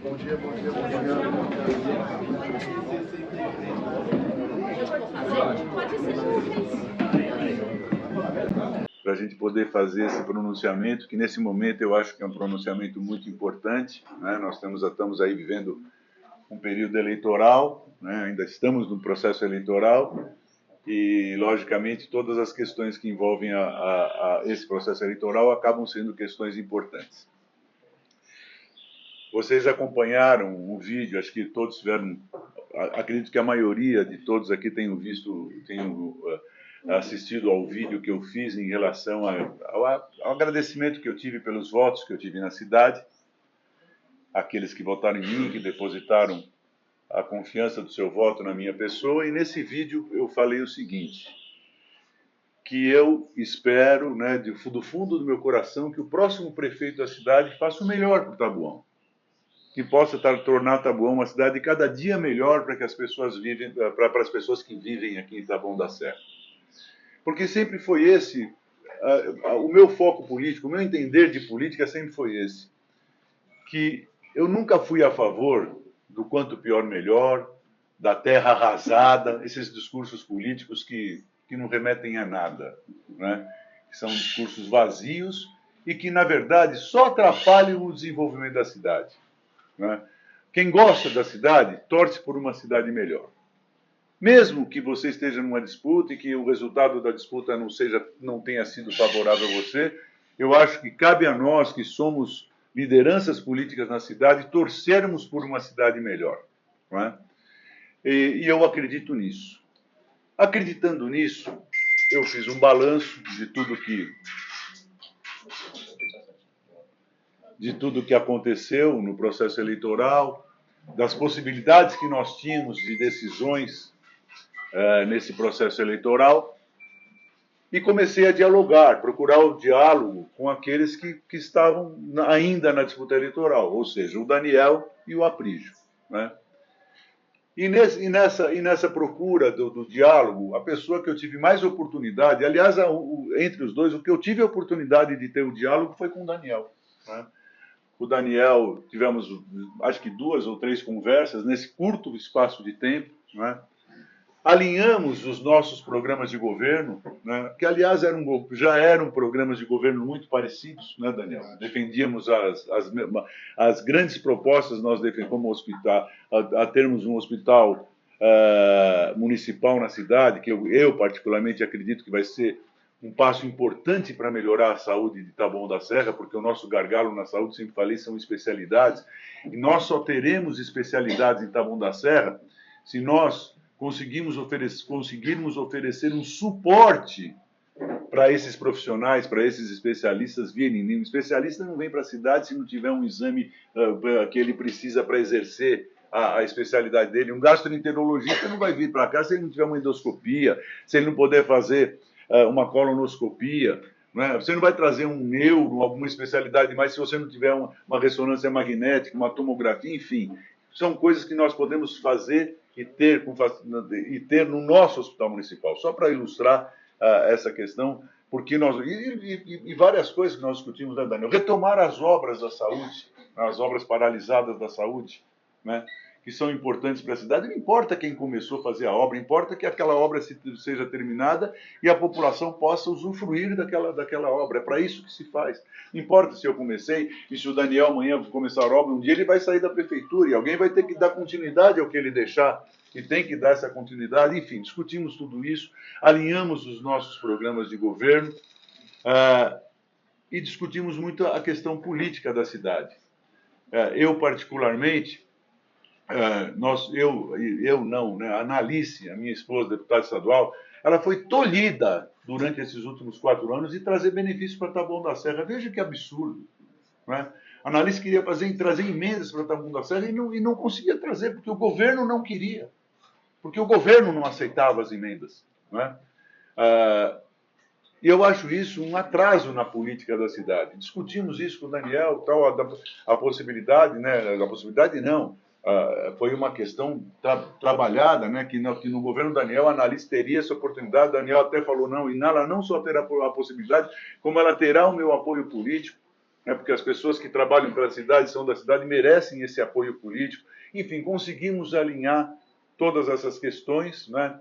Bom dia, bom dia, bom dia. Para a gente poder fazer esse pronunciamento, que nesse momento eu acho que é um pronunciamento muito importante, né? Nós estamos aí vivendo um período eleitoral, né? Ainda estamos no processo eleitoral e, logicamente, todas as questões que envolvem esse processo eleitoral acabam sendo questões importantes. Vocês acompanharam o vídeo, acho que todos tiveram, acredito que a maioria de todos aqui tenham assistido ao vídeo que eu fiz em relação ao agradecimento que eu tive pelos votos que eu tive na cidade, aqueles que votaram em mim, que depositaram a confiança do seu voto na minha pessoa, e nesse vídeo eu falei o seguinte, que eu espero, né, do fundo do meu coração, que o próximo prefeito da cidade faça o melhor para o Taboão, que possa tornar Taboão uma cidade cada dia melhor para as pessoas que vivem aqui em Taboão da Serra. Porque sempre foi esse, o meu foco político, o meu entender de política sempre foi esse, que eu nunca fui a favor do quanto pior melhor, da terra arrasada, esses discursos políticos que não remetem a nada, né? Que são discursos vazios e que, na verdade, só atrapalham o desenvolvimento da cidade, né? Quem gosta da cidade, torce por uma cidade melhor. Mesmo que você esteja numa disputa e que o resultado da disputa não tenha sido favorável a você, eu acho que cabe a nós, que somos lideranças políticas na cidade, torcermos por uma cidade melhor, não é? E eu acredito nisso. Acreditando nisso, eu fiz um balanço de tudo que aconteceu no processo eleitoral, das possibilidades que nós tínhamos de decisões nesse processo eleitoral, e comecei a dialogar, procurar o diálogo com aqueles que estavam ainda na disputa eleitoral, ou seja, o Daniel e o Aprígio, né? E nessa procura do diálogo, a pessoa que eu tive mais oportunidade, aliás, entre os dois, o que eu tive a oportunidade de ter o diálogo foi com o Daniel, né? O Daniel, tivemos acho que 2 ou 3 conversas nesse curto espaço de tempo, né? Alinhamos os nossos programas de governo, né, que, aliás, já eram programas de governo muito parecidos, né, Daniel? Defendíamos as grandes propostas, nós defendemos como hospital, a termos um hospital municipal na cidade, que eu particularmente acredito que vai ser um passo importante para melhorar a saúde de Taboão da Serra, porque o nosso gargalo na saúde, sempre falei, são especialidades, e nós só teremos especialidades em Taboão da Serra se nós conseguirmos oferecer um suporte para esses profissionais, para esses especialistas virem. Um especialista não vem para a cidade se não tiver um exame que ele precisa para exercer a especialidade dele. Um gastroenterologista não vai vir para cá se ele não tiver uma endoscopia, se ele não puder fazer uma colonoscopia. Não é? Você não vai trazer um neuro, alguma especialidade mais, se você não tiver uma ressonância magnética, uma tomografia, enfim. São coisas que nós podemos fazer e ter no nosso hospital municipal. Só para ilustrar essa questão, porque nós... E várias coisas que nós discutimos, né, Daniel? Retomar as obras da saúde, as obras paralisadas da saúde, né, que são importantes para a cidade. Não importa quem começou a fazer a obra, importa que aquela obra seja terminada e a população possa usufruir daquela obra. É para isso que se faz. Não importa se eu comecei e se o Daniel amanhã começar a obra, um dia ele vai sair da prefeitura e alguém vai ter que dar continuidade ao que ele deixar, e tem que dar essa continuidade. Enfim, discutimos tudo isso, alinhamos os nossos programas de governo e discutimos muito a questão política da cidade. Eu, particularmente, a Analice, a minha esposa, deputada estadual, ela foi tolhida durante esses últimos 4 anos de trazer benefícios para Taboão da Serra. Veja que absurdo, né? A Analice queria trazer emendas para Taboão da Serra e não conseguia trazer, porque o governo não queria, porque o governo não aceitava as emendas, né? E eu acho isso um atraso na política da cidade. Discutimos isso com o Daniel, a possibilidade, né? A possibilidade não. Foi uma questão trabalhada, né, que no governo Daniel a Analice teria essa oportunidade. Daniel até falou não, e ela não só terá a possibilidade, como ela terá o meu apoio político né, porque as pessoas que trabalham pela cidade, são da cidade, merecem esse apoio político. Enfim, conseguimos alinhar todas essas questões, né?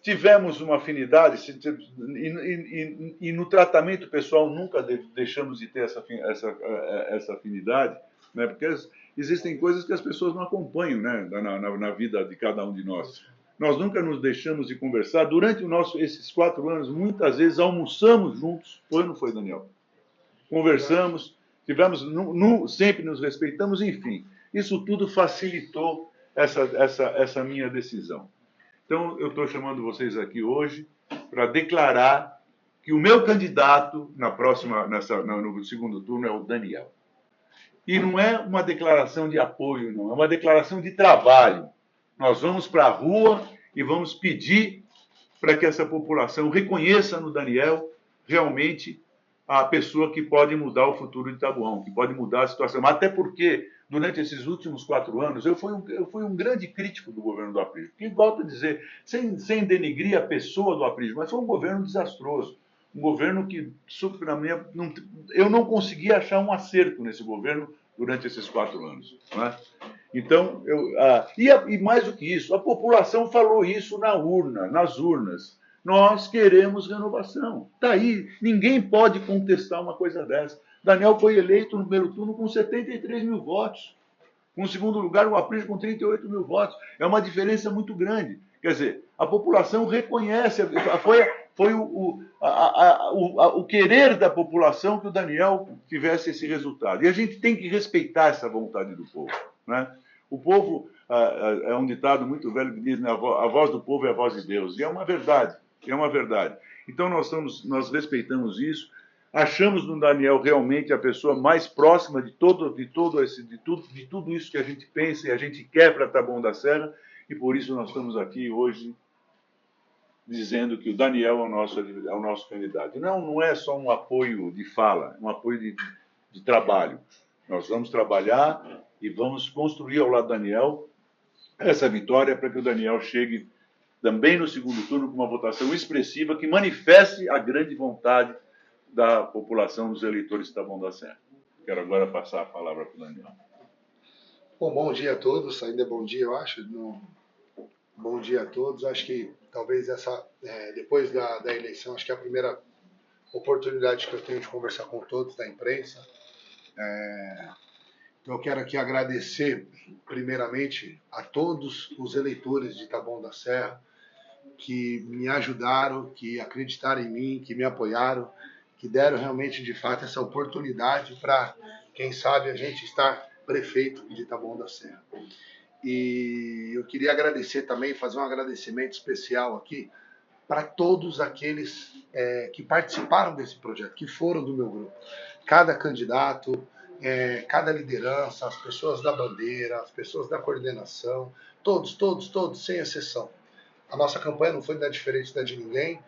Tivemos uma afinidade, e no tratamento pessoal nunca deixamos de ter essa afinidade, né? Porque existem coisas que as pessoas não acompanham, né? Na vida de cada um de nós. Nós nunca nos deixamos de conversar. Durante esses 4 anos, muitas vezes almoçamos juntos. Foi ou não foi, Daniel? Conversamos, sempre nos respeitamos, enfim. Isso tudo facilitou essa minha decisão. Então, eu estou chamando vocês aqui hoje para declarar que o meu candidato no segundo turno é o Daniel. E não é uma declaração de apoio, não, é uma declaração de trabalho. Nós vamos para a rua e vamos pedir para que essa população reconheça no Daniel realmente a pessoa que pode mudar o futuro de Taboão, que pode mudar a situação. Até porque, durante esses últimos 4 anos, eu fui um grande crítico do governo do Aprígio. E volto a dizer, sem denegrir a pessoa do Aprígio, mas foi um governo desastroso. Um governo que, eu não conseguia achar um acerto nesse governo durante esses 4 anos. Não é? Então, e mais do que isso, a população falou isso nas urnas. Nós queremos renovação. Está aí, ninguém pode contestar uma coisa dessa. Daniel foi eleito no primeiro turno com 73 mil votos. Com segundo lugar, o Aprígio com 38 mil votos. É uma diferença muito grande. Quer dizer, a população reconhece, foi o querer da população que o Daniel tivesse esse resultado. E a gente tem que respeitar essa vontade do povo. Né? O povo, é um ditado muito velho que diz, né, a voz do povo é a voz de Deus. E é uma verdade. É uma verdade. Então, nós respeitamos isso, achamos no Daniel realmente a pessoa mais próxima de tudo isso que a gente pensa e a gente quer para Taboão da Serra, e por isso nós estamos aqui hoje dizendo que o Daniel é o nosso candidato. Não é só um apoio de fala, é um apoio de trabalho. Nós vamos trabalhar e vamos construir ao lado do Daniel essa vitória para que o Daniel chegue também no segundo turno com uma votação expressiva que manifeste a grande vontade da população dos eleitores de Taboão da Serra. Quero agora passar a palavra para o Daniel. Bom dia a todos, ainda é bom dia, eu acho. Bom dia a todos. Acho que talvez depois da eleição, acho que é a primeira oportunidade que eu tenho de conversar com todos da imprensa. Então eu quero aqui agradecer, primeiramente, a todos os eleitores de Taboão da Serra que me ajudaram, que acreditaram em mim, que me apoiaram, que deram realmente, de fato, essa oportunidade para, quem sabe, a gente estar prefeito de Taboão da Serra. E eu queria agradecer também, fazer um agradecimento especial aqui para todos aqueles que participaram desse projeto, que foram do meu grupo. Cada candidato, cada liderança, as pessoas da bandeira, as pessoas da coordenação, todos, sem exceção. A nossa campanha não foi diferente da de ninguém.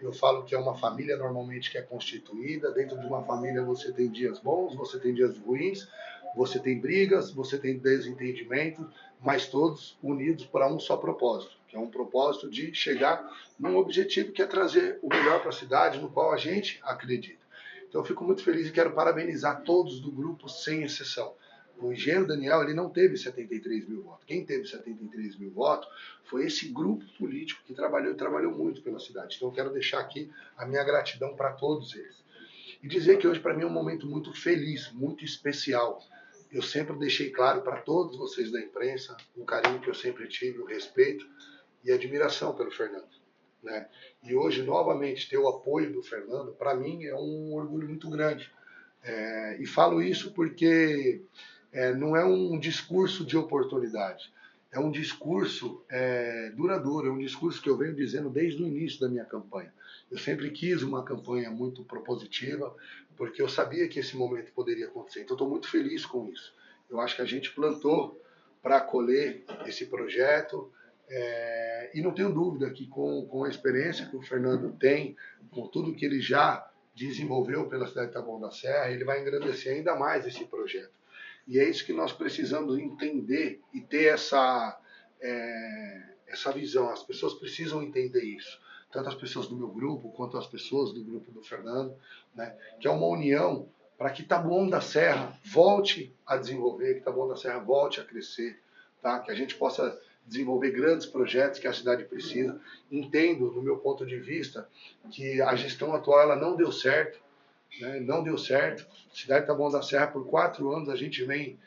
Eu falo que é uma família normalmente que é constituída. Dentro de uma família você tem dias bons, você tem dias ruins, você tem brigas, você tem desentendimentos, mas todos unidos para um só propósito, que é um propósito de chegar num objetivo que é trazer o melhor para a cidade, no qual a gente acredita. Então eu fico muito feliz e quero parabenizar todos do grupo, sem exceção. O engenheiro Daniel, ele não teve 73 mil votos. Quem teve 73 mil votos foi esse grupo político que trabalhou muito pela cidade. Então eu quero deixar aqui a minha gratidão para todos eles. E dizer que hoje para mim é um momento muito feliz, muito especial. Eu sempre deixei claro para todos vocês da imprensa o carinho que eu sempre tive, o respeito e a admiração pelo Fernando. Né? E hoje, novamente, ter o apoio do Fernando, para mim, é um orgulho muito grande. E falo isso porque não é um discurso de oportunidade, é um discurso duradouro, é um discurso que eu venho dizendo desde o início da minha campanha. Eu sempre quis uma campanha muito propositiva, porque eu sabia que esse momento poderia acontecer. Então, estou muito feliz com isso. Eu acho que a gente plantou para colher esse projeto, e não tenho dúvida que com a experiência que o Fernando tem, com tudo que ele já desenvolveu pela cidade de Taboão da Serra, ele vai engrandecer ainda mais esse projeto. E é isso que nós precisamos entender e ter essa visão. As pessoas precisam entender isso. tanto as pessoas do meu grupo quanto as pessoas do grupo do Fernando, né, que é uma união para que Taboão da Serra volte a desenvolver, que Taboão da Serra volte a crescer, tá? Que a gente possa desenvolver grandes projetos que a cidade precisa. Entendo, no meu ponto de vista, que a gestão atual ela não deu certo, né? Não deu certo. Cidade de Taboão da Serra, por 4 anos, a gente vê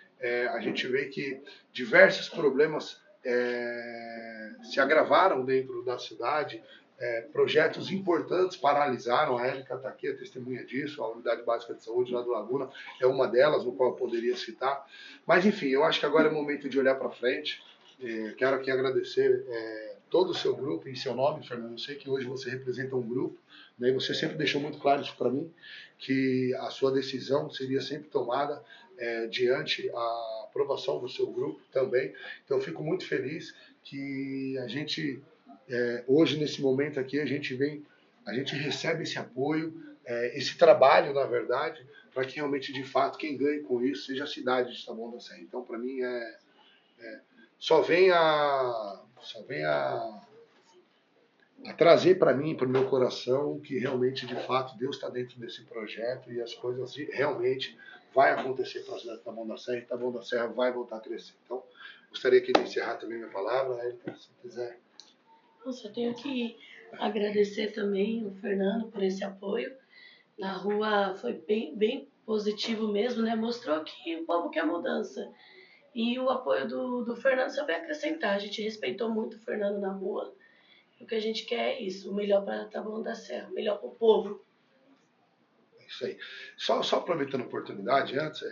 que diversos problemas se agravaram dentro da cidade. Projetos importantes paralisaram. A Érica está aqui, a testemunha disso. A Unidade Básica de Saúde lá do Laguna é uma delas, no qual eu poderia citar. Mas, enfim, eu acho que agora é o momento de olhar para frente. Quero aqui agradecer todo o seu grupo, em seu nome, Fernando. Eu sei que hoje você representa um grupo, né, e você sempre deixou muito claro isso para mim, que a sua decisão seria sempre tomada diante a aprovação do seu grupo também. Então, eu fico muito feliz que a gente... hoje, nesse momento aqui, a gente recebe esse apoio, esse trabalho, na verdade, para que realmente, de fato, quem ganhe com isso seja a cidade de Taboão da Serra. Então, para mim, só vem a trazer para mim, para o meu coração, que realmente, de fato, Deus está dentro desse projeto e as coisas realmente vai acontecer para a cidade de Taboão da Serra, e Taboão da Serra vai voltar a crescer. Então, gostaria aqui de encerrar também minha palavra, Érica, se quiser. Nossa, eu tenho que agradecer também o Fernando por esse apoio. Na rua foi bem positivo mesmo, né? Mostrou que o povo quer mudança. E o apoio do Fernando só veio acrescentar. A gente respeitou muito o Fernando na rua. E o que a gente quer é isso, o melhor para Taboão da Serra, o melhor para o povo. É isso aí. Só aproveitando a oportunidade, antes,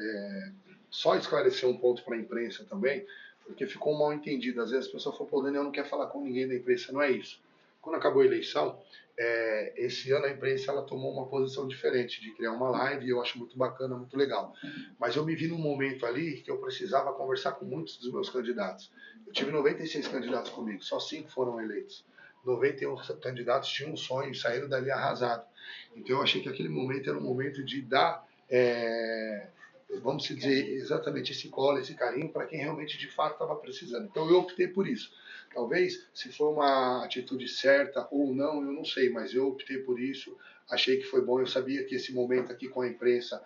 só esclarecer um ponto para a imprensa também, porque ficou um mal entendido. Às vezes as pessoas falam, pô, o Daniel não quer falar com ninguém da imprensa. Não é isso. Quando acabou a eleição, esse ano a imprensa ela tomou uma posição diferente, de criar uma live, e eu acho muito bacana, muito legal. Mas eu me vi num momento ali que eu precisava conversar com muitos dos meus candidatos. Eu tive 96 candidatos comigo, só 5 foram eleitos. 91 candidatos tinham um sonho e saíram dali arrasados. Então eu achei que aquele momento era um momento de dar, vamos dizer, exatamente esse colo, esse carinho para quem realmente de fato estava precisando. Então eu optei por isso. Talvez, se foi uma atitude certa ou não, eu não sei, mas eu optei por isso, achei que foi bom, eu sabia que esse momento aqui com a imprensa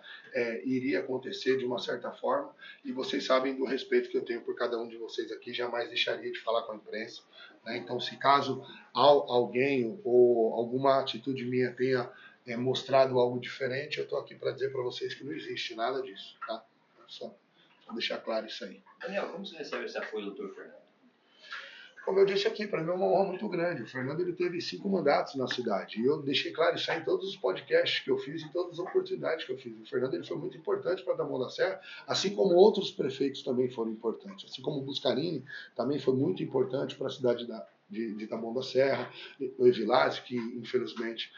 iria acontecer de uma certa forma, e vocês sabem do respeito que eu tenho por cada um de vocês aqui, jamais deixaria de falar com a imprensa, né? Então, se caso alguém ou alguma atitude minha tenha mostrado algo diferente, eu estou aqui para dizer para vocês que não existe nada disso, tá? Só deixar claro isso aí. Daniel, como você recebe esse apoio do Dr. Fernando? Como eu disse aqui, para mim é uma honra muito grande. O Fernando ele teve 5 mandatos na cidade. E eu deixei claro isso aí em todos os podcasts que eu fiz, em todas as oportunidades que eu fiz. O Fernando ele foi muito importante para Taboão da Serra, assim como outros prefeitos também foram importantes. Assim como o Buscarini também foi muito importante para a cidade de Taboão da Serra. O Evilásio, que infelizmente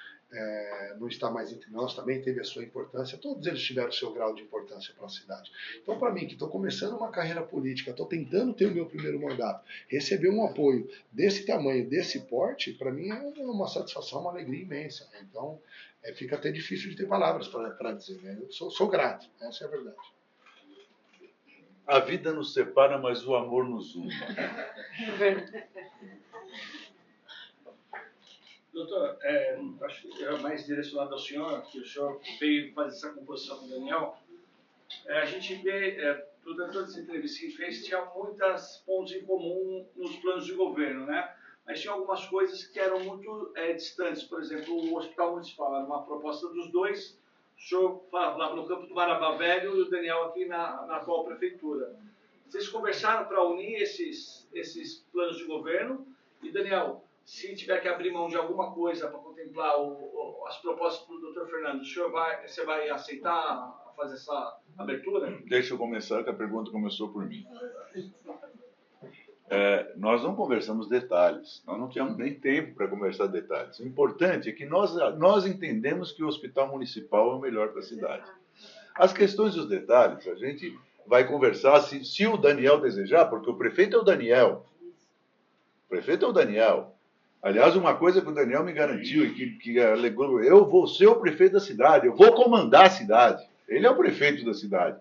não está mais entre nós, também teve a sua importância. Todos eles tiveram o seu grau de importância para a cidade. Então, para mim, que estou começando uma carreira política, estou tentando ter o meu primeiro mandato, receber um apoio desse tamanho, desse porte, para mim é uma satisfação, uma alegria imensa. Então, fica até difícil de ter palavras para dizer, né? Eu sou grato, essa é a verdade. A vida nos separa, mas o amor nos une. Doutor, acho que é mais direcionado ao senhor, que o senhor veio fazer essa composição com o Daniel. A gente vê, durante todas as entrevistas que a gente fez, tinha muitos pontos em comum nos planos de governo, né? Mas tinha algumas coisas que eram muito distantes. Por exemplo, o Hospital Municipal era uma proposta dos dois. O senhor falava no campo do Marabá Velho e o Daniel aqui na atual prefeitura. Vocês conversaram para unir esses planos de governo? E, Daniel, se tiver que abrir mão de alguma coisa para contemplar as propostas do Dr. Fernando, você vai aceitar fazer essa abertura? Deixa eu começar, que a pergunta começou por mim. Nós não conversamos detalhes, nós não tínhamos nem tempo para conversar detalhes. O importante é que nós entendemos que o hospital municipal é o melhor para a cidade. As questões dos detalhes, a gente vai conversar se o Daniel desejar, porque o prefeito é o Daniel. O prefeito é o Daniel. Aliás, uma coisa que o Daniel me garantiu e que alegou, eu vou ser o prefeito da cidade, eu vou comandar a cidade. Ele é o prefeito da cidade.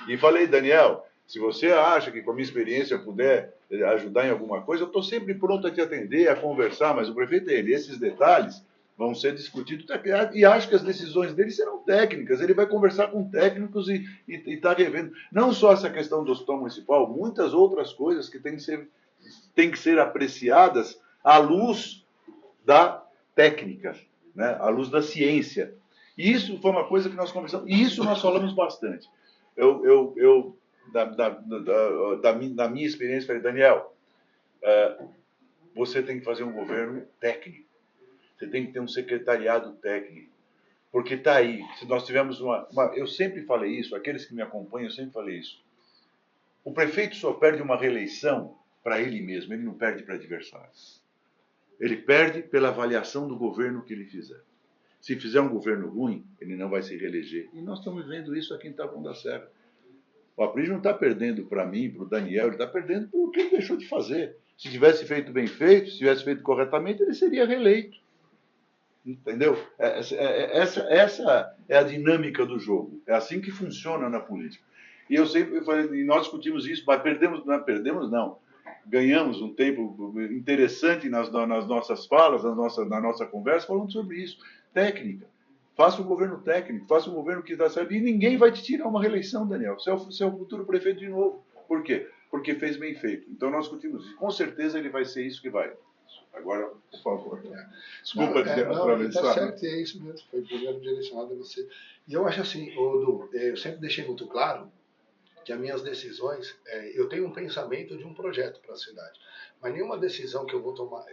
E falei, Daniel, Se você acha que com a minha experiência eu puder ajudar em alguma coisa, eu estou sempre pronto a te atender, a conversar, mas o prefeito é ele. Esses detalhes vão ser discutidos e acho que as decisões dele serão técnicas. Ele vai conversar com técnicos e está revendo. Não só essa questão do hospital municipal, muitas outras coisas que têm que ser apreciadas à luz da técnica, né? À luz da ciência. E isso foi uma coisa que nós conversamos, e isso nós falamos bastante. Da minha experiência, falei, Daniel, você tem que fazer um governo técnico. Você tem que ter um secretariado técnico. Porque está aí. Se nós tivermos eu sempre falei isso, aqueles que me acompanham, eu sempre falei isso. O prefeito só perde uma reeleição para ele mesmo, ele não perde para adversários. Ele perde pela avaliação do governo que ele fizer. Se fizer um governo ruim, ele não vai se reeleger. E nós estamos vendo isso aqui em Taboão da Serra. O Aprígio não está perdendo para mim, para o Daniel, ele está perdendo por o que ele deixou de fazer. Se tivesse feito bem feito, se tivesse feito corretamente, ele seria reeleito. Entendeu? Essa é a dinâmica do jogo. É assim que funciona na política. E eu sempre falei, e nós discutimos isso, mas perdemos não. Ganhamos um tempo interessante nas nossas falas, na nossa conversa, falando sobre isso. Técnica. Faça um governo técnico, faça um governo que dá certo. E ninguém vai te tirar uma reeleição, Daniel. Você é o futuro prefeito de novo. Por quê? Porque fez bem feito. Então nós discutimos isso. Com certeza ele vai ser isso que vai. Agora, por favor. Desculpa atravessar. Está certo, é isso mesmo. Foi primeiro direcionado a você. E eu acho assim, Odu, eu sempre deixei muito claro que as minhas decisões, eu tenho um pensamento de um projeto para a cidade. Mas nenhuma decisão que eu vou tomar,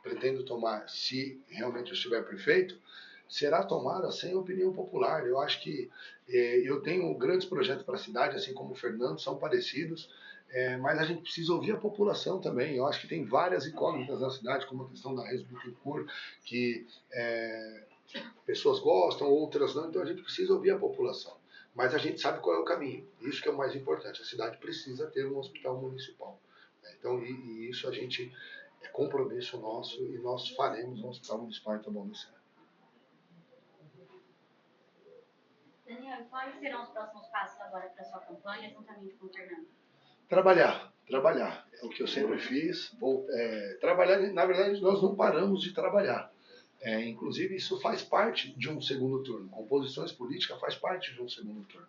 pretendo tomar, se realmente eu estiver prefeito, será tomada sem opinião popular. Eu acho que eu tenho grandes projetos para a cidade, assim como o Fernando, são parecidos, mas a gente precisa ouvir a população também. Eu acho que tem várias incógnitas na cidade, como a questão da Resbutecur, que pessoas gostam, outras não, então a gente precisa ouvir a população. Mas a gente sabe qual é o caminho. Isso que é o mais importante. A cidade precisa ter um hospital municipal. Então, e isso a gente é compromisso nosso e nós faremos um hospital municipal em Taboão da Serra. Daniel, quais serão os próximos passos agora para a sua campanha, juntamente com o Fernando? Trabalhar. É o que eu sempre fiz. Trabalhar, na verdade, nós não paramos de trabalhar. Inclusive, isso faz parte de um segundo turno. Composições políticas faz parte de um segundo turno.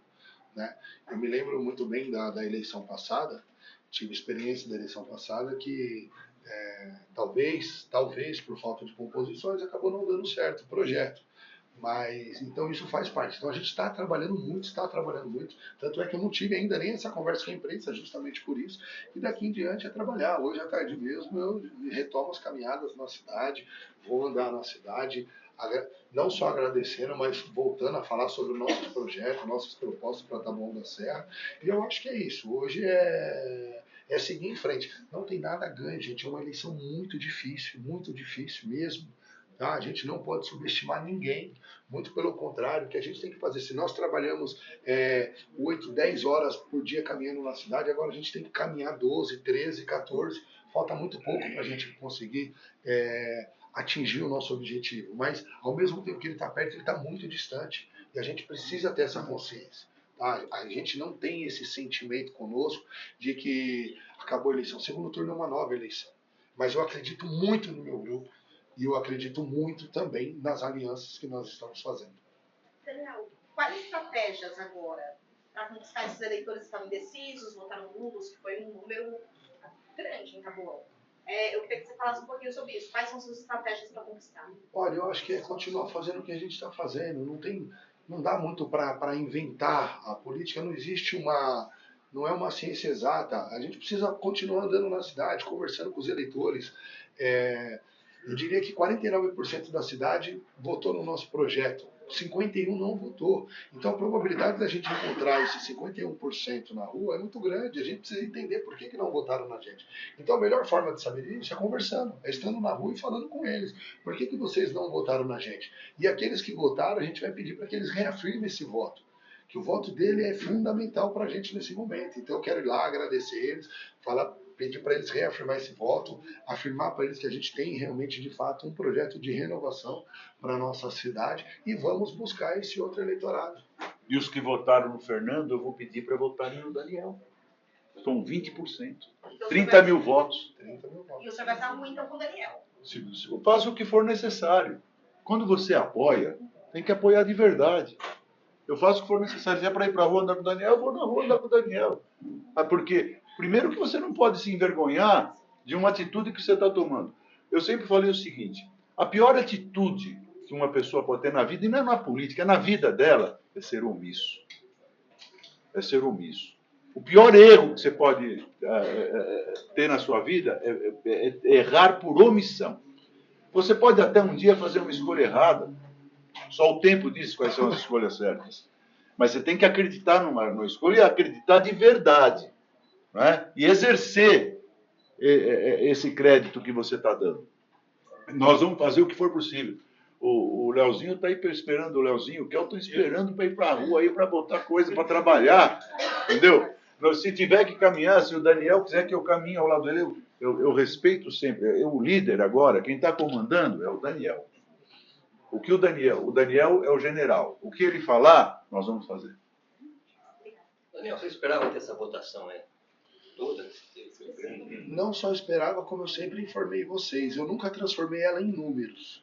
Né? Eu me lembro muito bem da eleição passada, tive experiência da eleição passada que talvez por falta de composições acabou não dando certo o projeto. Mas, então isso faz parte. Então a gente está trabalhando muito. Tanto é que eu não tive ainda nem essa conversa com a imprensa, justamente por isso. E daqui em diante é trabalhar. Hoje à tarde mesmo eu retomo as caminhadas na cidade, vou andar na cidade, não só agradecendo, mas voltando a falar sobre o nosso projeto, nossas propostas para Taboão da Serra. E eu acho que é isso. Hoje é seguir em frente. Não tem nada a ganho, gente. É uma eleição muito difícil mesmo. Tá? A gente não pode subestimar ninguém, muito pelo contrário, o que a gente tem que fazer, se nós trabalhamos 8, 10 horas por dia caminhando na cidade, agora a gente tem que caminhar 12, 13, 14, falta muito pouco para a gente conseguir atingir o nosso objetivo, mas ao mesmo tempo que ele está perto, ele está muito distante, e a gente precisa ter essa consciência. Tá? A gente não tem esse sentimento conosco de que acabou a eleição, o segundo turno é uma nova eleição, mas eu acredito muito no meu grupo, e eu acredito muito também nas alianças que nós estamos fazendo. Daniel, quais estratégias agora para conquistar esses eleitores que estavam indecisos, votaram nulos, que foi um número grande em Taboão? Eu queria que você falasse um pouquinho sobre isso. Quais são as suas estratégias para conquistar? Olha, eu acho que é continuar fazendo o que a gente está fazendo. Não dá muito para inventar. A política não é uma ciência exata. A gente precisa continuar andando na cidade, conversando com os eleitores. Eu diria que 49% da cidade votou no nosso projeto, 51% não votou. Então a probabilidade da gente encontrar esse 51% na rua é muito grande. A gente precisa entender por que não votaram na gente. Então a melhor forma de saber isso é conversando, é estando na rua e falando com eles. Por que vocês não votaram na gente? E aqueles que votaram, a gente vai pedir para que eles reafirmem esse voto. Que o voto dele é fundamental para a gente nesse momento. Então eu quero ir lá agradecer eles, pedir para eles reafirmar esse voto, afirmar para eles que a gente tem realmente, de fato, um projeto de renovação para a nossa cidade e vamos buscar esse outro eleitorado. E os que votaram no Fernando, eu vou pedir para votarem no Daniel. São 20%. Então, 30 mil votos. 30 mil E votos. o senhor vai estar ruim, então, com o Daniel. Eu faço o que for necessário. Quando você apoia, tem que apoiar de verdade. Eu faço o que for necessário. Se é para ir para a rua andar com o Daniel, eu vou na rua andar com o Daniel. Porque, primeiro, que você não pode se envergonhar de uma atitude que você está tomando. Eu sempre falei o seguinte: a pior atitude que uma pessoa pode ter na vida, e não é na política, é na vida dela, é ser omisso. É ser omisso. O pior erro que você pode ter na sua vida é errar por omissão. Você pode até um dia fazer uma escolha errada. Só o tempo diz quais são as escolhas certas. Mas você tem que acreditar numa escolha e acreditar de verdade. Não é? E exercer esse crédito que você está dando. Nós vamos fazer o que for possível. O Leozinho está aí esperando, o Leozinho, que eu estou esperando para ir para a rua, aí para botar coisa, para trabalhar. Entendeu? Se tiver que caminhar, se o Daniel quiser que eu caminhe ao lado dele, eu respeito sempre. O líder agora, quem está comandando é o Daniel. O Daniel é o general. O que ele falar, nós vamos fazer. Daniel, você esperava ter essa votação, né? Toda? Não só esperava, como eu sempre informei vocês. Eu nunca transformei ela em números.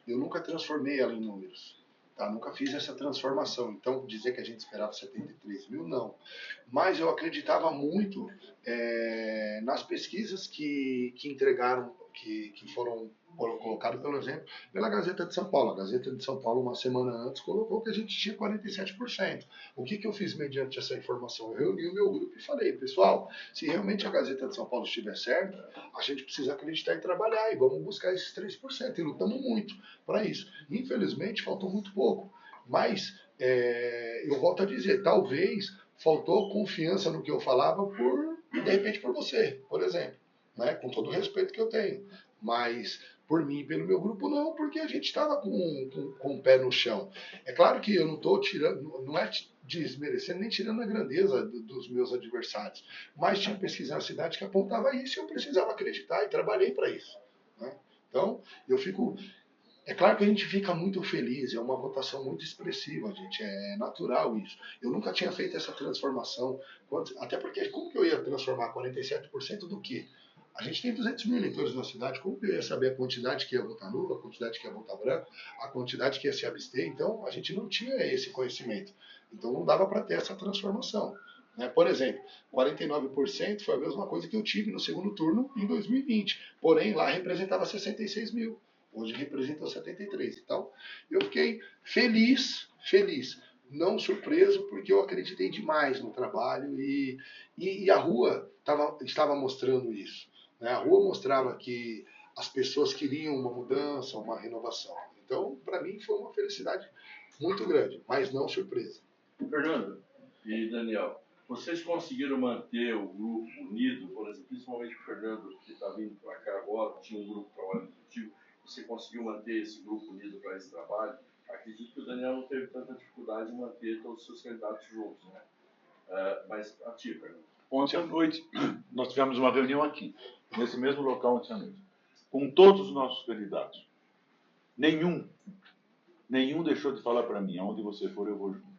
Tá? Nunca fiz essa transformação. Então, dizer que a gente esperava 73 mil, não. Mas eu acreditava muito nas pesquisas que entregaram, que foram colocadas, pelo exemplo, pela Gazeta de São Paulo. A Gazeta de São Paulo, uma semana antes, colocou que a gente tinha 47%. O que eu fiz mediante essa informação? Eu reuni o meu grupo e falei: pessoal, se realmente a Gazeta de São Paulo estiver certa, a gente precisa acreditar e trabalhar, e vamos buscar esses 3%. E lutamos muito para isso. Infelizmente, faltou muito pouco. Mas, eu volto a dizer, talvez faltou confiança no que eu falava de repente, por você, por exemplo. Né? Com todo o respeito que eu tenho. Mas, por mim e pelo meu grupo, não, porque a gente estava com o pé no chão. É claro que eu não estou tirando, não é desmerecendo nem tirando a grandeza dos meus adversários, mas tinha pesquisa na cidade que apontava isso e eu precisava acreditar e trabalhei para isso. Né? Então, eu fico... É claro que a gente fica muito feliz, é uma votação muito expressiva, gente, é natural isso. Eu nunca tinha feito essa transformação, até porque como que eu ia transformar 47% do quê? A gente tem 200 mil eleitores na cidade, como que eu ia saber a quantidade que ia votar nulo, a quantidade que ia votar branco, a quantidade que ia se abster? Então, a gente não tinha esse conhecimento. Então, não dava para ter essa transformação. Né? Por exemplo, 49% foi a mesma coisa que eu tive no segundo turno em 2020. Porém, lá representava 66 mil. Hoje representa 73. Então, eu fiquei feliz, não surpreso, porque eu acreditei demais no trabalho e a rua estava mostrando isso. Né? A rua mostrava que as pessoas queriam uma mudança, uma renovação. Então, para mim, foi uma felicidade muito grande, mas não surpresa. Fernando e Daniel, vocês conseguiram manter o grupo unido, por exemplo, principalmente o Fernando, que está vindo para cá agora, tinha um grupo trabalhando contigo, você conseguiu manter esse grupo unido para esse trabalho? Acredito que o Daniel não teve tanta dificuldade em manter todos os seus candidatos juntos, né? Mas a ti, Fernando. Ontem à noite, nós tivemos uma reunião aqui, nesse mesmo local ontem à noite, com todos os nossos candidatos. Nenhum deixou de falar para mim: aonde você for, eu vou junto.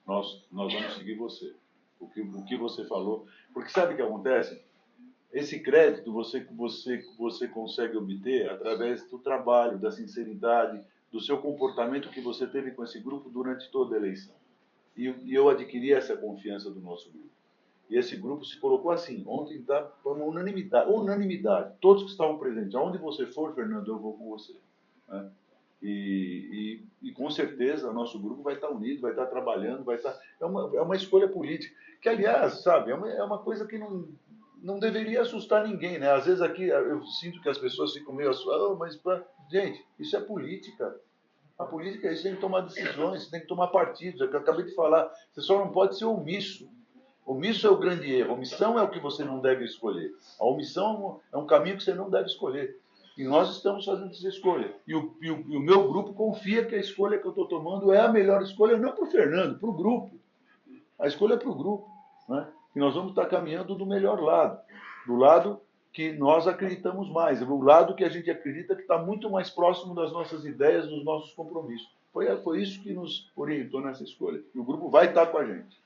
Nós vamos seguir você. O que você falou. Porque sabe o que acontece? Esse crédito você consegue obter através do trabalho, da sinceridade, do seu comportamento que você teve com esse grupo durante toda a eleição. E eu adquiri essa confiança do nosso grupo. E esse grupo se colocou assim. Ontem foi uma unanimidade. Todos que estavam presentes. Aonde você for, Fernando, eu vou com você. Né? E com certeza o nosso grupo vai estar unido, vai estar trabalhando, vai estar... É uma escolha política. Que, aliás, sabe, é uma coisa que não deveria assustar ninguém, né? Às vezes aqui eu sinto que as pessoas ficam meio assustadas, mas, gente, isso é política. A política é isso, tem que tomar decisões, você tem que tomar partidos. É o que eu acabei de falar. Você só não pode ser omisso. Omisso é o grande erro. Omissão é o que você não deve escolher. A omissão é um caminho que você não deve escolher. E nós estamos fazendo essa escolha. E o meu grupo confia que a escolha que eu estou tomando é a melhor escolha, não para o Fernando, para o grupo. A escolha é para o grupo. Né? E nós vamos estar caminhando do melhor lado. Do lado que nós acreditamos mais. Do lado que a gente acredita que está muito mais próximo das nossas ideias, dos nossos compromissos. Foi isso que nos orientou nessa escolha. E o grupo vai estar com a gente.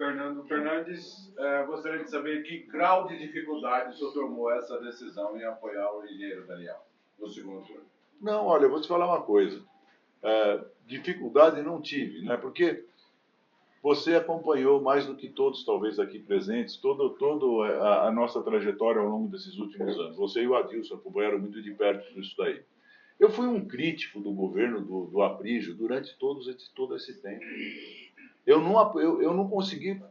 Fernando Fernandes, gostaria de saber que grau de dificuldade o senhor tomou essa decisão em apoiar o engenheiro Daniel no segundo turno. Não, olha, eu vou te falar uma coisa. Dificuldade não tive, né? Porque você acompanhou mais do que todos, talvez, aqui presentes, toda a nossa trajetória ao longo desses últimos anos. Você e o Adilson acompanharam muito de perto tudo isso daí. Eu fui um crítico do governo do Aprígio durante todo esse tempo. Eu não consegui,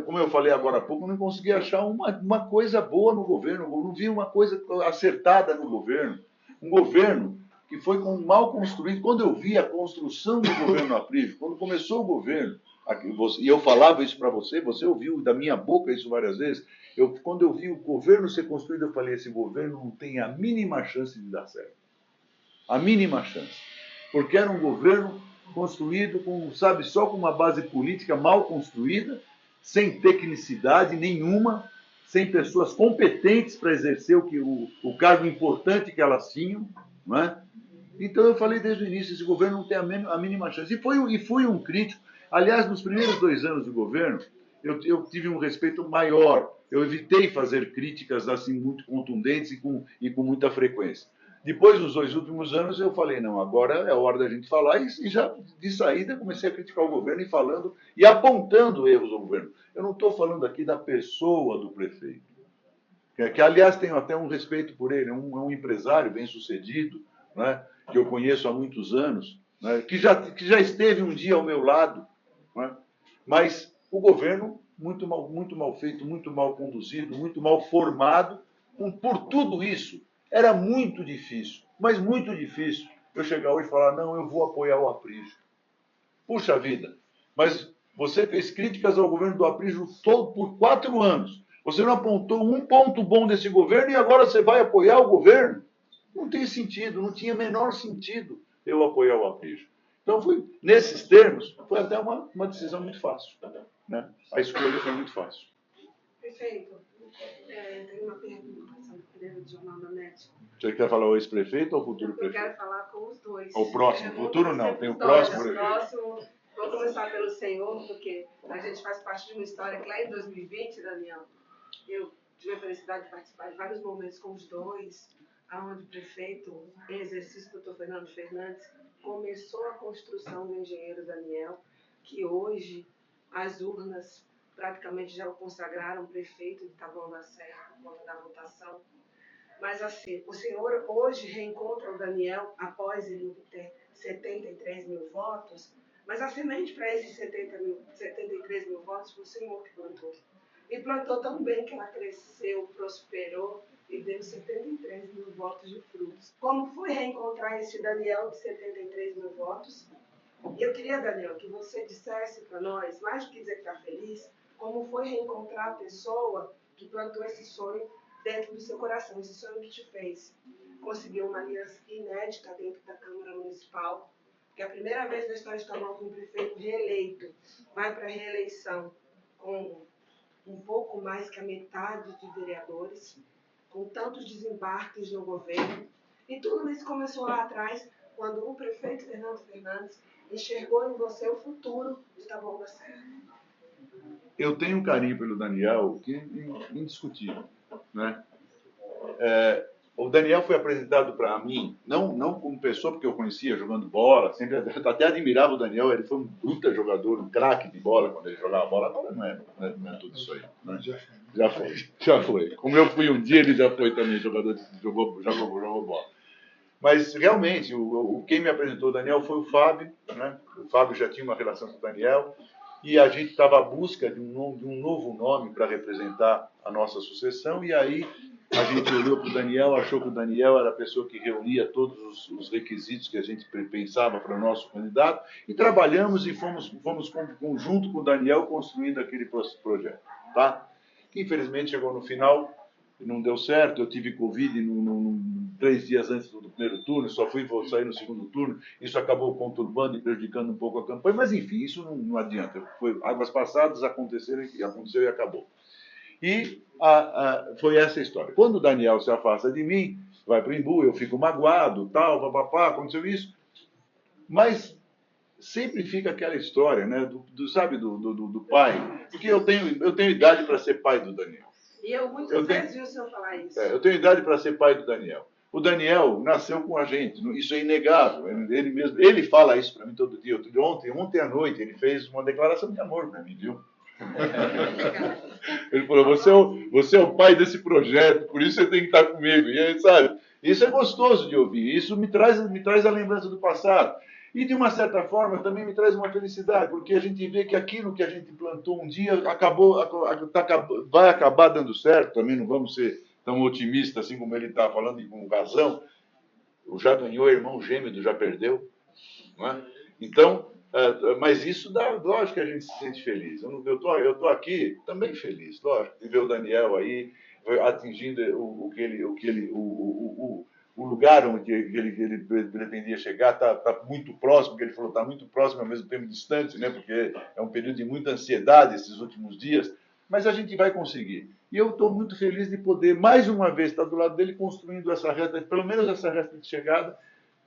como eu falei agora há pouco, eu não consegui achar uma coisa boa no governo, eu não vi uma coisa acertada no governo. Um governo que foi mal construído. Quando eu vi a construção do governo Aprígio, quando começou o governo, e eu falava isso para você ouviu da minha boca isso várias vezes, quando eu vi o governo ser construído, eu falei, esse governo não tem a mínima chance de dar certo. A mínima chance. Porque era um governo construído só com uma base política mal construída, sem tecnicidade nenhuma, sem pessoas competentes para exercer o cargo importante que elas tinham, não é? Então eu falei desde o início, esse governo não tem a mínima chance. E fui um crítico. Aliás, nos primeiros 2 anos do governo, eu tive um respeito maior. Eu evitei fazer críticas assim muito contundentes e com muita frequência. Depois, nos 2 últimos anos, eu falei, não, agora é a hora da gente falar, e já de saída comecei a criticar o governo e falando e apontando erros ao governo. Eu não estou falando aqui da pessoa do prefeito, que aliás tenho até um respeito por ele, é um empresário bem-sucedido, né, que eu conheço há muitos anos, né, que já esteve um dia ao meu lado, né, mas o governo muito mal feito, muito mal conduzido, muito mal formado, por tudo isso. Era muito difícil, mas muito difícil, eu chegar hoje e falar, não, eu vou apoiar o Aprígio. Puxa vida, mas você fez críticas ao governo do Aprígio todo por 4 anos. Você não apontou um ponto bom desse governo e agora você vai apoiar o governo? Não tem sentido, não tinha menor sentido eu apoiar o Aprígio. Então, nesses termos, foi até uma decisão muito fácil. Né? A escolha foi muito fácil. Prefeito, tem uma pergunta do Jornal da NET. Você quer falar o ex-prefeito ou o futuro prefeito? Eu quero falar com os dois. O próximo, futuro não, tem o próximo prefeito. Vou começar pelo senhor, porque a gente faz parte de uma história que lá em 2020, Daniel, eu tive a felicidade de participar de vários momentos com os dois, onde o prefeito, em exercício, doutor Fernando Fernandes, começou a construção do engenheiro Daniel, que hoje as urnas praticamente já o consagraram prefeito de Taboão da Serra, por conta da votação. Mas assim, o senhor hoje reencontra o Daniel após ele obter 73 mil votos, mas a semente para esses 73 mil votos foi o senhor que plantou. E plantou tão bem que ela cresceu, prosperou e deu 73 mil votos de frutos. Como foi reencontrar esse Daniel de 73 mil votos? E eu queria, Daniel, que você dissesse para nós, mais do que dizer que está feliz, como foi reencontrar a pessoa que plantou esse sonho dentro do seu coração, esse sonho que te fez conseguir uma aliança inédita dentro da Câmara Municipal, que é a primeira vez na história de Taboão que um prefeito reeleito vai para a reeleição com um pouco mais que a metade de vereadores, com tantos desembarques no governo. E tudo isso começou lá atrás, quando o prefeito Fernando Fernandes enxergou em você o futuro de Taboão da Serra. Eu tenho um carinho pelo Daniel que é indiscutível, né? O Daniel foi apresentado para mim, não como pessoa, porque eu conhecia jogando bola, sempre até admirava o Daniel, ele foi um bruta jogador, um craque de bola quando ele jogava bola, agora não é tudo isso aí. Né? Já foi. Como eu fui um dia, ele já foi também jogador, jogou bola. Mas realmente, quem me apresentou o Daniel foi o Fábio, né? O Fábio já tinha uma relação com o Daniel, e a gente estava à busca de um novo nome para representar a nossa sucessão, e aí a gente olhou para o Daniel, achou que o Daniel era a pessoa que reunia todos os requisitos que a gente pensava para o nosso candidato, e trabalhamos e fomos junto com o Daniel construindo aquele projeto. Tá? Infelizmente chegou no final, não deu certo, eu tive Covid 3 dias antes do primeiro turno, vou sair no segundo turno, isso acabou conturbando e prejudicando um pouco a campanha, mas enfim, isso não adianta. Águas passadas aconteceu e acabou. E foi essa a história. Quando o Daniel se afasta de mim, vai para o Embu, eu fico magoado, tal, papapá, aconteceu isso. Mas sempre fica aquela história, né? Sabe, do pai. Porque eu tenho idade para ser pai do Daniel. E eu muitas vezes vi o senhor falar isso. Eu tenho idade para ser pai do Daniel. O Daniel nasceu com a gente, isso é inegável. Ele mesmo, ele fala isso para mim todo dia. Ontem à noite, ele fez uma declaração de amor para mim, viu? Ele falou, você é o pai desse projeto, por isso você tem que estar comigo. E aí, sabe, isso é gostoso de ouvir, isso me traz a lembrança do passado. E, de uma certa forma, também me traz uma felicidade, porque a gente vê que aquilo que a gente plantou um dia vai acabar dando certo. Também não vamos ser tão otimistas assim como ele está falando, e com razão. O já ganhou, irmão gêmeo já perdeu. Não é? Então, mas isso dá, lógico que a gente se sente feliz. Eu tô aqui também feliz, lógico, de ver o Daniel aí atingindo o lugar onde ele pretendia chegar. Tá muito próximo, porque ele falou, está muito próximo, ao mesmo tempo distante, né? Porque é um período de muita ansiedade esses últimos dias, mas a gente vai conseguir. E eu estou muito feliz de poder, mais uma vez, estar do lado dele, construindo essa reta, pelo menos essa reta de chegada,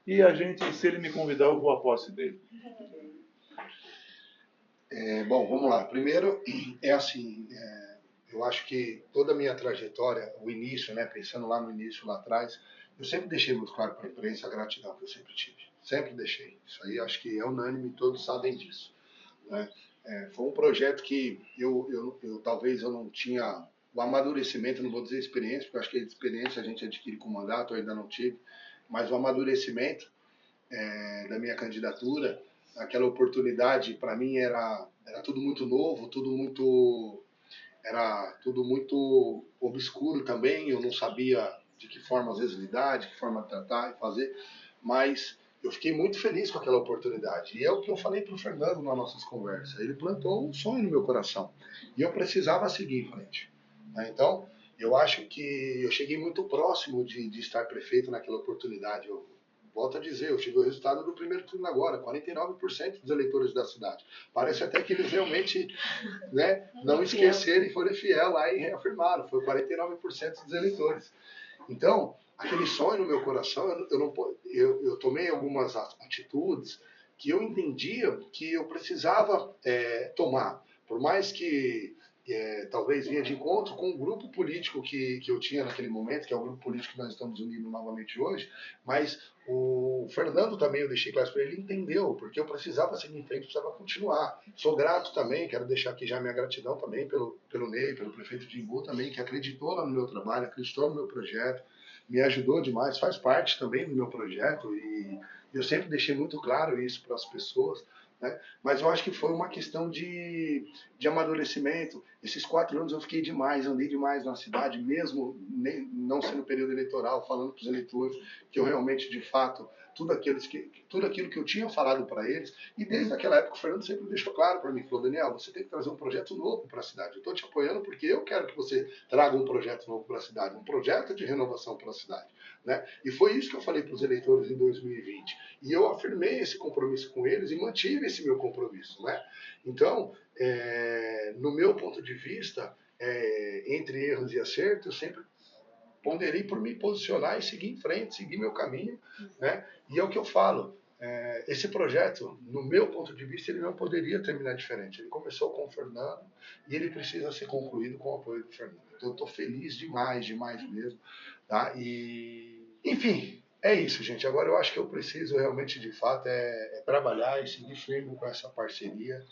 e a gente, se ele me convidar, eu vou à posse dele. Bom, vamos lá. Primeiro, eu acho que toda a minha trajetória, o início, né, pensando lá no início, lá atrás, eu sempre deixei muito claro para a imprensa a gratidão que eu sempre tive. Sempre deixei. Isso aí acho que é unânime, todos sabem disso. Né? Foi um projeto que talvez eu não tinha o amadurecimento, não vou dizer experiência, porque eu acho que a experiência a gente adquire com o mandato, eu ainda não tive, mas o amadurecimento da minha candidatura, aquela oportunidade, para mim era tudo muito novo, era tudo muito obscuro também, eu não sabia de que forma às vezes lidar, de que forma tratar e fazer, mas eu fiquei muito feliz com aquela oportunidade. E é o que eu falei para o Fernando nas nossas conversas. Ele plantou um sonho no meu coração e eu precisava seguir em frente. Então, eu acho que eu cheguei muito próximo de estar prefeito naquela oportunidade. Eu volto a dizer, eu tive o resultado do primeiro turno agora, 49% dos eleitores da cidade. Parece até que eles realmente, né, não esqueceram e foram fiel lá e reafirmaram. Foi 49% dos eleitores. Então, aquele sonho no meu coração, eu tomei algumas atitudes que eu entendia que eu precisava tomar. Por mais que talvez vinha de encontro com um grupo político que eu tinha naquele momento, que é o grupo político que nós estamos unindo novamente hoje, mas o Fernando também, eu deixei claro para ele, entendeu, porque eu precisava seguir em frente, precisava continuar. Sou grato também, quero deixar aqui já minha gratidão também pelo Ney, pelo prefeito de Imbu também, que acreditou lá no meu trabalho, acreditou no meu projeto, me ajudou demais, faz parte também do meu projeto e eu sempre deixei muito claro isso para as pessoas. Né? Mas eu acho que foi uma questão de amadurecimento. Esses 4 anos eu fiquei demais, andei demais na cidade, mesmo não sendo período eleitoral, falando para os eleitores que eu realmente, de fato, tudo aquilo que eu tinha falado para eles, e desde aquela época o Fernando sempre deixou claro para mim, falou, Daniel, você tem que trazer um projeto novo para a cidade. Eu estou te apoiando porque eu quero que você traga um projeto novo para a cidade, um projeto de renovação para a cidade. Né? E foi isso que eu falei para os eleitores em 2020. E eu afirmei esse compromisso com eles e mantive esse meu compromisso. Né? Então, no meu ponto de vista, entre erros e acertos, eu sempre ponderei por me posicionar e seguir em frente, seguir meu caminho. Né? E é o que eu falo. Esse projeto, no meu ponto de vista, ele não poderia terminar diferente. Ele começou com o Fernando e ele precisa ser concluído com o apoio do Fernando. Então, eu estou feliz demais, demais mesmo. Tá? E, enfim, é isso, gente. Agora eu acho que eu preciso realmente, de fato, trabalhar e seguir firme com essa parceria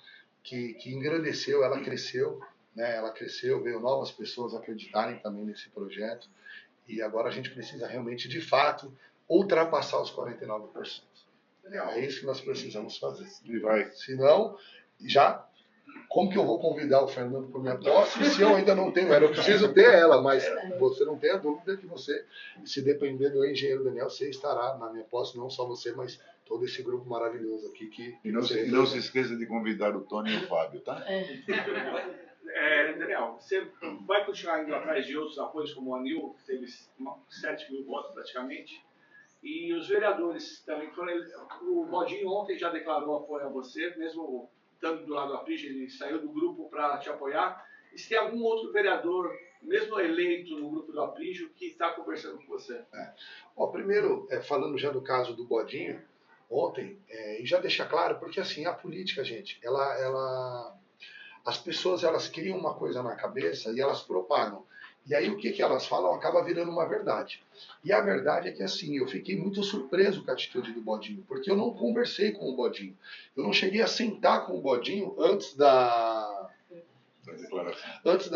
que engrandeceu, ela cresceu, né? Ela cresceu, veio novas pessoas acreditarem também nesse projeto. E agora a gente precisa realmente, de fato, ultrapassar os 49%. É isso que nós precisamos fazer. E vai. Senão, como que eu vou convidar o Fernando para minha posse se eu ainda não tenho ela? Eu preciso ter ela, mas você não tem a dúvida que você, se depender do engenheiro Daniel, você estará na minha posse, não só você, mas todo esse grupo maravilhoso aqui. E não se esqueça de convidar o Tony e o Fábio, tá? Daniel, você vai continuar indo atrás de outros apoios, como o Anil, que teve 7 mil votos praticamente, e os vereadores também foram. O Bodinho ontem já declarou apoio a você, mesmo estando do lado da Aprige, ele saiu do grupo para te apoiar. E se tem algum outro vereador, mesmo eleito no grupo do Aprige, que está conversando com você? Primeiro, falando já do caso do Bodinho, ontem, e já deixar claro, porque assim, a política, gente, as pessoas elas criam uma coisa na cabeça e elas propagam. E aí o que elas falam acaba virando uma verdade. E a verdade é que assim, eu fiquei muito surpreso com a atitude do Bodinho, porque eu não conversei com o Bodinho. Eu não cheguei a sentar com o Bodinho antes da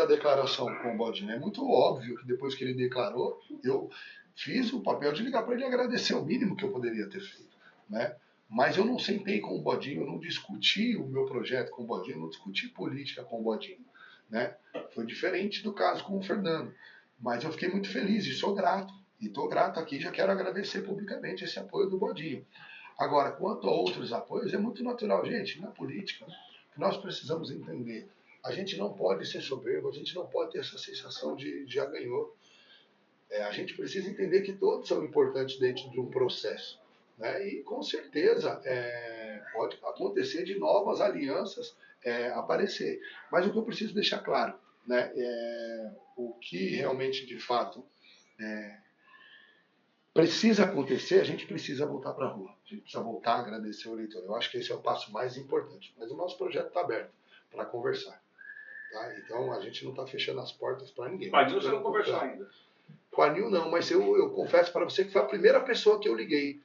declaração com o Bodinho. É muito óbvio que depois que ele declarou, eu fiz o papel de ligar para ele e agradecer o mínimo que eu poderia ter feito, né? Mas eu não sentei com o Bodinho, eu não discuti o meu projeto com o Bodinho, eu não discuti política com o Bodinho, né? Foi diferente do caso com o Fernando. Mas eu fiquei muito feliz e sou grato. E estou grato aqui, já quero agradecer publicamente esse apoio do Bodinho. Agora, quanto a outros apoios, é muito natural, gente, na política, que nós precisamos entender. A gente não pode ser soberbo, a gente não pode ter essa sensação de já ganhou. A gente precisa entender que todos são importantes dentro de um processo, né? E com certeza pode acontecer de novas alianças aparecer. Mas o que eu preciso deixar claro, né, o que realmente de fato precisa acontecer, a gente precisa voltar para a rua. A gente precisa voltar a agradecer o eleitor. Eu acho que esse é o passo mais importante. Mas o nosso projeto está aberto para conversar. Tá? Então a gente não está fechando as portas para ninguém. Com a Nil você não conversou ainda? Com a Nil não, mas eu confesso para você que foi a primeira pessoa que eu liguei.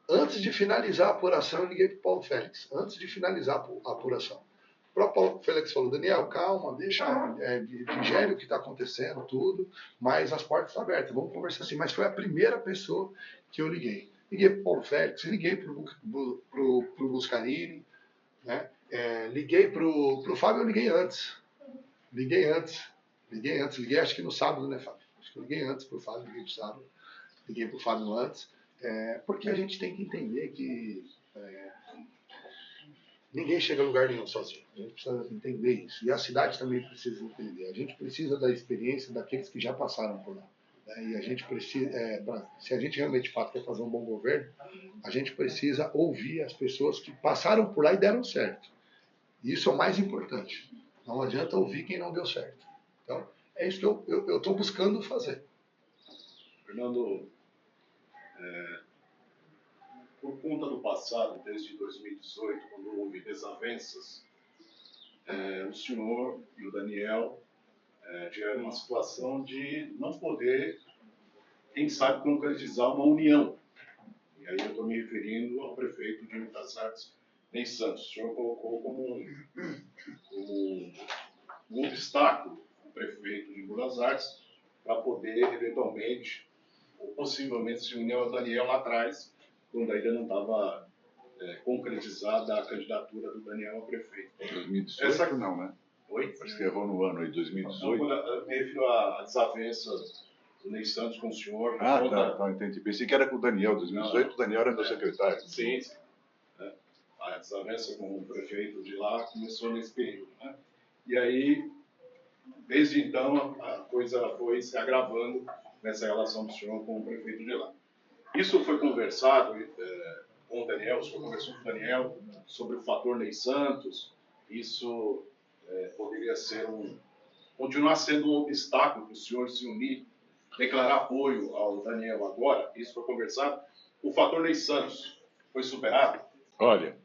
Antes de finalizar a apuração, eu liguei para o Paulo Félix. Antes de finalizar a apuração. O próprio Paulo Félix falou, Daniel, calma, deixa digere o que está acontecendo, tudo, mas as portas estão abertas, vamos conversar assim. Mas foi a primeira pessoa que eu liguei. Liguei para o Paulo Félix, liguei para o Buscarini, né? Liguei para o Fábio, eu liguei antes. Liguei acho que no sábado, né, Fábio? Acho que eu liguei antes para o Fábio, liguei no sábado. Liguei para o Fábio antes. Porque a gente tem que entender que ninguém chega a lugar nenhum sozinho. A gente precisa entender isso. E a cidade também precisa entender. A gente precisa da experiência daqueles que já passaram por lá. Né? E a gente precisa, se a gente realmente de fato quer fazer um bom governo, a gente precisa ouvir as pessoas que passaram por lá e deram certo. E isso é o mais importante. Não adianta ouvir quem não deu certo. Então, é isso que eu estou buscando fazer. Fernando, por conta do passado, desde 2018, quando houve desavenças, o senhor e o Daniel tiveram uma situação de não poder, quem sabe, concretizar uma união. E aí eu estou me referindo ao prefeito de Buenos Aires, Ney Santos. O senhor colocou como um obstáculo o prefeito de Buenos Aires para poder, eventualmente, ou possivelmente, se unir ao Daniel lá atrás, quando ainda não estava concretizada a candidatura do Daniel a prefeito. 2018 não, né? Oi? Acho que errou no ano aí, 2018. Não, eu me refiro à desavença do Ney Santos com o senhor. Tá, entendi. Pensei que era com o Daniel, 2018 o Daniel era meu secretário. Sim. A desavença com o prefeito de lá começou nesse período, né? E aí, desde então, a coisa foi se agravando nessa relação do senhor com o prefeito de lá. Isso foi conversado com o Daniel, o senhor conversou com o Daniel sobre o fator Ney Santos. Isso poderia ser continuar sendo um obstáculo para o senhor se unir, declarar apoio ao Daniel agora. Isso foi conversado. O fator Ney Santos foi superado? Olha,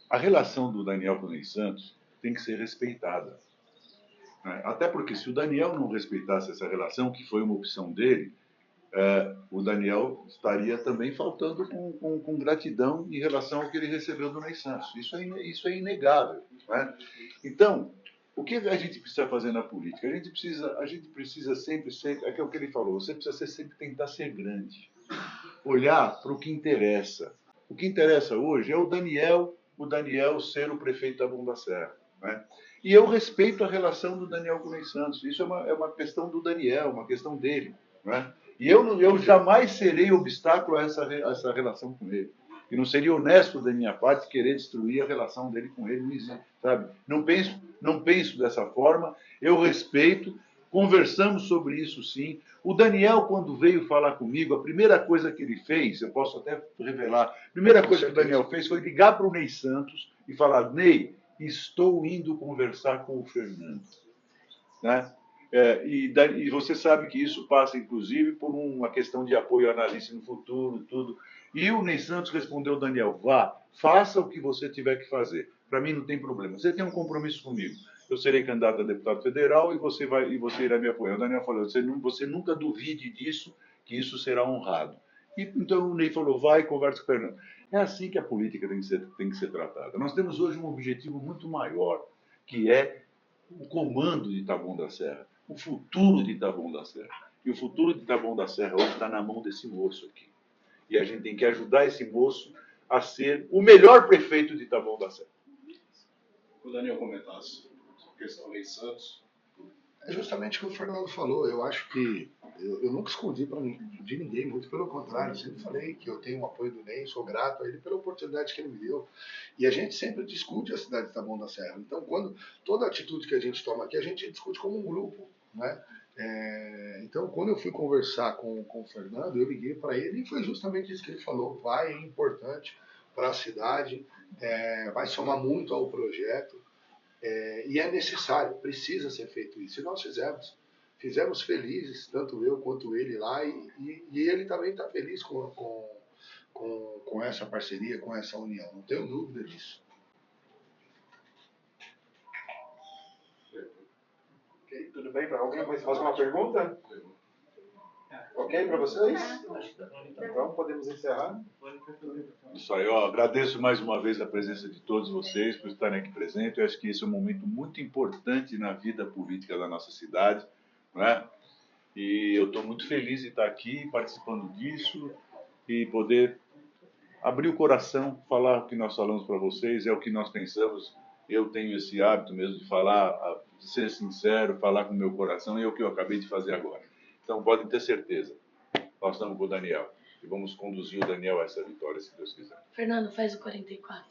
a relação do Daniel com o Ney Santos tem que ser respeitada. Né? Até porque se o Daniel não respeitasse essa relação, que foi uma opção dele, o Daniel estaria também faltando com gratidão em relação ao que ele recebeu do Ney Santos. Isso é inegável. Né? Então, o que a gente precisa fazer na política? A gente precisa sempre ser, é o que ele falou, você precisa sempre tentar ser grande. Olhar para o que interessa. O que interessa hoje é o Daniel ser o prefeito da Taboão da Serra. Né? E eu respeito a relação do Daniel com o Ney Santos. Isso é uma questão do Daniel, uma questão dele. Né? E eu jamais serei obstáculo a essa relação com ele. E não seria honesto da minha parte querer destruir a relação dele com ele, sabe? Não penso dessa forma. Eu respeito. Conversamos sobre isso, sim. O Daniel, quando veio falar comigo, a primeira coisa que ele fez, eu posso até revelar, a primeira coisa que o Daniel fez foi ligar para o Ney Santos e falar: Ney, estou indo conversar com o Fernando. Né? E você sabe que isso passa, inclusive, por uma questão de apoio à análise no futuro, tudo. E o Ney Santos respondeu, Daniel, vá, faça o que você tiver que fazer. Para mim não tem problema. Você tem um compromisso comigo. Eu serei candidato a deputado federal e você irá me apoiar. O Daniel falou, você nunca duvide disso, que isso será honrado. E então o Ney falou, vai e conversa com o Fernando. É assim que a política tem que ser tratada. Nós temos hoje um objetivo muito maior, que é o comando de Taboão da Serra, o futuro de Taboão da Serra. E o futuro de Taboão da Serra hoje está na mão desse moço aqui. E a gente tem que ajudar esse moço a ser o melhor prefeito de Taboão da Serra. O Daniel comentasse sobre a questão Ney Santos. É justamente o que o Fernando falou. Eu acho que eu nunca escondi de ninguém, muito pelo contrário. Eu sempre falei que eu tenho o apoio do Ney, sou grato a ele pela oportunidade que ele me deu. E a gente sempre discute a cidade de Taboão da Serra. Então, toda atitude que a gente toma aqui, a gente discute como um grupo, né? Então, quando eu fui conversar com o Fernando, eu liguei para ele e foi justamente isso que ele falou. É importante para a cidade, vai somar muito ao projeto. E é necessário, precisa ser feito isso. E nós fizemos felizes, tanto eu quanto ele lá, e ele também está feliz com essa parceria, com essa união, não tenho dúvida disso. Ok, tudo bem? Para alguém mais fazer uma pergunta? Ok para vocês? Então podemos encerrar. Isso aí, ó, agradeço mais uma vez a presença de todos vocês por estarem aqui presentes. Eu acho que esse é um momento muito importante na vida política da nossa cidade, não é? E eu estou muito feliz de estar aqui participando disso e poder abrir o coração, falar o que nós falamos para vocês, é o que nós pensamos. Eu tenho esse hábito mesmo de falar, ser sincero, falar com o meu coração, e é o que eu acabei de fazer agora. Então podem ter certeza, nós estamos com o Daniel. E vamos conduzir o Daniel a essa vitória, se Deus quiser. Fernando, faz o 44.